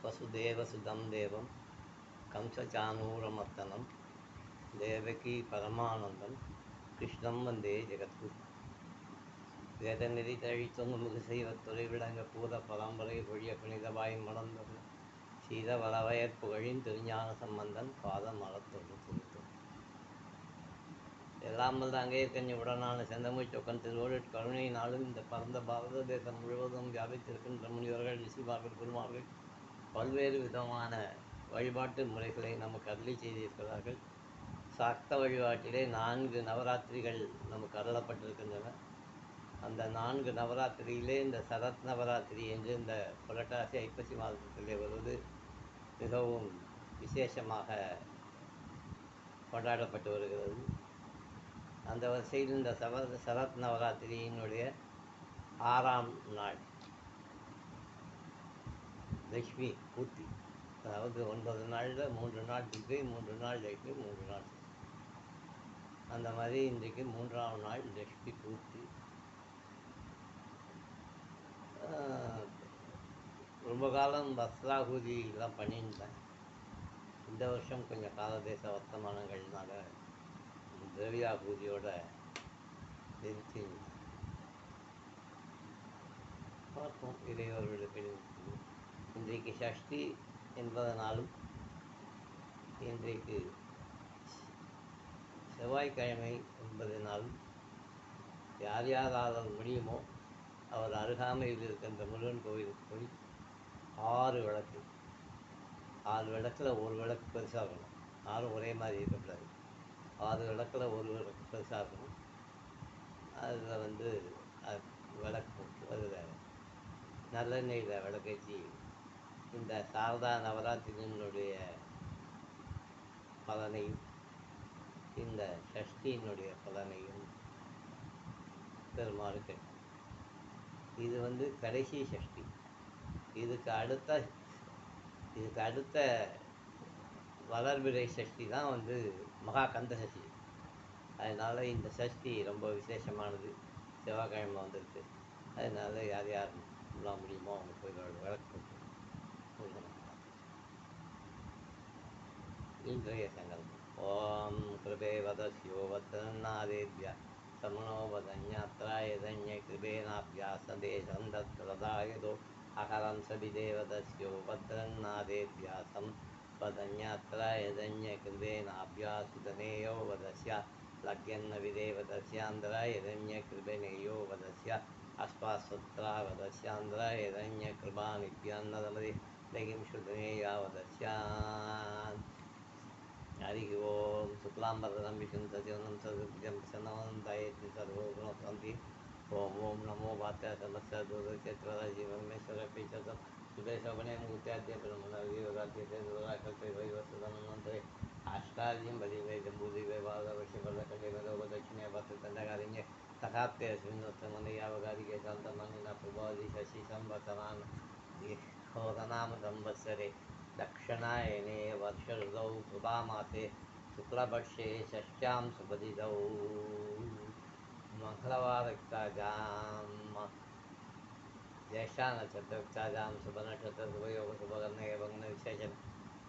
वसुदेवसुतं देवं कंसचानूरमर्दनं देवकी परमानन्दं கிருஷ்ணம் வந்தே ஜெகத்குரு. வேதநெறி தழித்தொங்கு செய்வத்துறை விளங்க பூத பரம்பரை பொழிய புனிதவாய் மணந்தது சீத வளவயற் புகழின் திருஞான சம்பந்தன் பாதம் மலத்தொன்று திருத்தம் எல்லாம் வல்ல அங்கேற்கஞ்சி உடனான செந்தமிழ் சொக்கன் திருவோடு கருணை நாளும் இந்த பரந்த பாரத தேசம் முழுவதும் வியாபித்திருக்கின்ற முனிவர்கள் ரிஷிமார்கள் குருமார்கள் பல்வேறு விதமான வழிபாட்டு முறைகளை நமக்கு அருளி செய்திருக்கிறார்கள். சாக்த வழிபாட்டிலே 4 நவராத்திரிகள் நமக்கு அருளப்பட்டிருக்கின்றன. அந்த 4 நவராத்திரியிலே இந்த சரத் நவராத்திரி என்று இந்த புரட்டாசி ஐப்பசி மாதத்திலே வருவது மிகவும் விசேஷமாக கொண்டாடப்பட்டு வருகிறது. அந்த வரிசையில் இந்த சரத் நவராத்திரியினுடைய 6ஆம் நாள் லக்ஷ்மி பூர்த்தி, அதாவது 9 நாளில் 3 நாள் துர்கை, 3 நாள் லக்ஷ்மி, 3 நாள். அந்த மாதிரி இன்றைக்கு 3ஆம் நாள் லக்ஷ்மி பூர்த்தி. ரொம்ப காலம் வஸ்திராகுதிலாம் பண்ணியிருந்தேன். இந்த வருஷம் கொஞ்சம் காலதேச வர்த்தமானங்கள்னால திரவியாகுதியோட நிறுத்தி பார்ப்போம். இறைவர்களுக்கு இன்றைக்கு சஷ்டி என்பதனாலும் இன்றைக்கு செவ்வாய்க்கிழமை என்பதனாலும் யார் யாரால் முடியுமோ அவர் அருகாமையில் இருக்கின்ற முருகன் கோவிலுக்கு போய் 6 விளக்கில் ஒரு விளக்கு பெருசாக இருக்கணும். 6 ஒரே மாதிரி இருக்கக்கூடாது. 6 விளக்கில் ஒரு விளக்கு பெருசாக இருக்கணும். அதில் விளக்கு போட்டு அதில் நல்லெண்ணெயில் விளக்கேற்றி இந்த சாரதா நவராத்திரியினுடைய பலனையும் இந்த சஷ்டியினுடைய பலனையும் பெருமாளுக்கு. இது கடைசி சஷ்டி. இதுக்கு அடுத்த வளர்பிறை சஷ்டி தான் மகா கந்த சஷ்டி. அதனால் இந்த சஷ்டி ரொம்ப விசேஷமானது. செவ்வாய்க்கிழமை வந்திருக்கு. அதனால் யார் யாரெல்லாம் முடியுமோ அவங்க போய் விளக்கு போட்டு இன்றைய சங்கல்பம். ஓம் கிருபே வதஸ்யோ வத்ரநாதேபிய சமனோ வதன்யாத்ராயதன்ய கிருபேனாபியா சதேசம் தத்ரதாயதோ அகரம் சபிதேவதஸ்யோ வத்ரநாதேபியாசம் வதன்யாத்ராயதன்ய கிருபேனாபியா சுதனேயோ வதஸ்யா லக்யன்ன விதேவதஸ்யாந்திராயதன்ய கிருபேனேயோ வதஸ்யா அஸ்வாஸ்வத்ரா வதஸ்யாந்திராயதன்ய கிருபானித்யான்னதமதி லகிம் சுதனேயா வதஸ்யான். हरि ओम शुक्लांबरधरं विष्णुं शशिवर्णं चतुर्भुजं प्रसन्नवदनं ध्यायेत् सर्वविघ्नोपशान्तये। ओम ओम नमो वाताय सर्वस्य दूरक्षेत्रराजीवमेश्वरपि च शुभे शोभने मुहूर्त्याद्य ब्रह्मणविराज्यते दुराकल्पे वैवस्वतमन्वन्तरे आष्टार्यं बलिवे जम्बूदिवे वादवृषभदकलिवदोपदक्षिणे वक्रतण्डकारिण्ये तथाप्ते अस्मिन्नोत्तमनयावगारिके शान्तमनिना प्रभोदि शशि संवत्सरान् होदनाम संवत्सरे दक्षिणायने वर्ष ऋतौ कृपामासे शुक्लपक्षे षष्ठ्यां सुपदितौ मंगलवारयुक्तायां ज्येष्ठानक्षत्रयुक्तायां शुभनक्षत्रशुभयोग शुभकर्णे भग्नविशेषण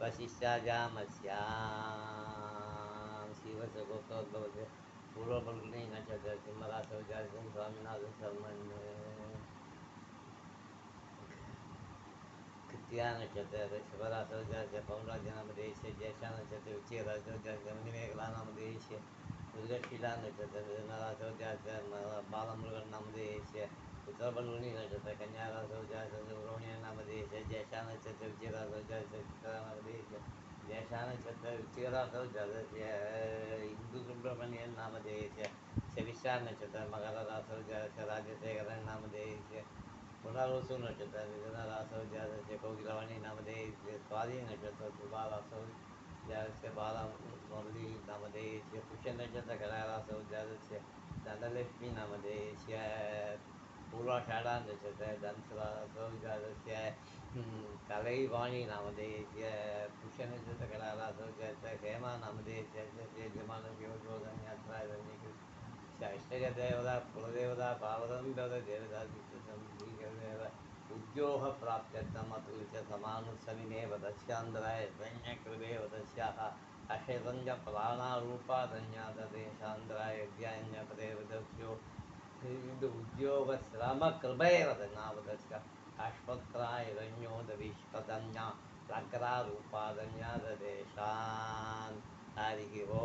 वशिष्ठायामस्यां शिवशगोत्रोद्भवते पूर्वफल्गुनी नक्षत्र सिंहराशौ जातं स्वामिनाथं शर्मन् कृत्या नक्षत्र शुभराशौ पौनराजनामदेशे ज्येष्ठा नक्षत्र विजयराशौ मणिमेखलानामदेशे मृगशीला नक्षत्र मिथुनराशौ बालमुरुगन् नामदेशे उत्तरफल्गुनी नक्षत्र कन्याराशौ सुब्रह्मण्यन नामदेशे ज्येष्ठा नक्षत्र विजयराशौ चित्रानामदेशे ज्येष्ठा नक्षत्र विजयराशौ हिंदू सुब्रह्मण्यन नामदेशे शविष्ठा नक्षत्र मकरराशौ राजशेखरन नामदेशे पुनर्वसु नक्षत्र मिथुनराशौ जातस्य कोकिलवाणी नामधेयस्य स्वाति नक्षत्र सुभाराशौ जातस्य बालमुरली नामधेयस्य पुष्यनक्षत्र कलाराशौ जातस्य धनलक्ष्मी नामधेयस्य पूर्वाषाढा नक्षत्र धनसराशौ जातस्य कलैवाणी नामधेयस्य पुष्यनक्षत्र कलाराशौ जातस्य हेमा नामधेयस्य यजमानयोगोधन्यात्रायधन्यकृ अष्टकदेवता कुलदेवता पावदं देवता उद्योगप्राप्त्यर्थम् अतुल्य समानुसविनेव तस्यान्तराय दैन्यकृते तस्याः अशेदञ्जप्राणारूपादन्याददेशान्तराय ज्ञान्यपदेवदस्यो ಇದು ಉದ್ಯೋಗ ಶ್ರಮ ಕೃಪೈರದ ನಾವದಸ್ಯ ಅಶ್ವತ್ಥಾಯ ಧನ್ಯೋದವಿಶ್ವಧನ್ಯ ಪ್ರಕರಾರೂಪಾದನ್ಯಾದ ದೇಶಾನ್ ಹರಿ ಓ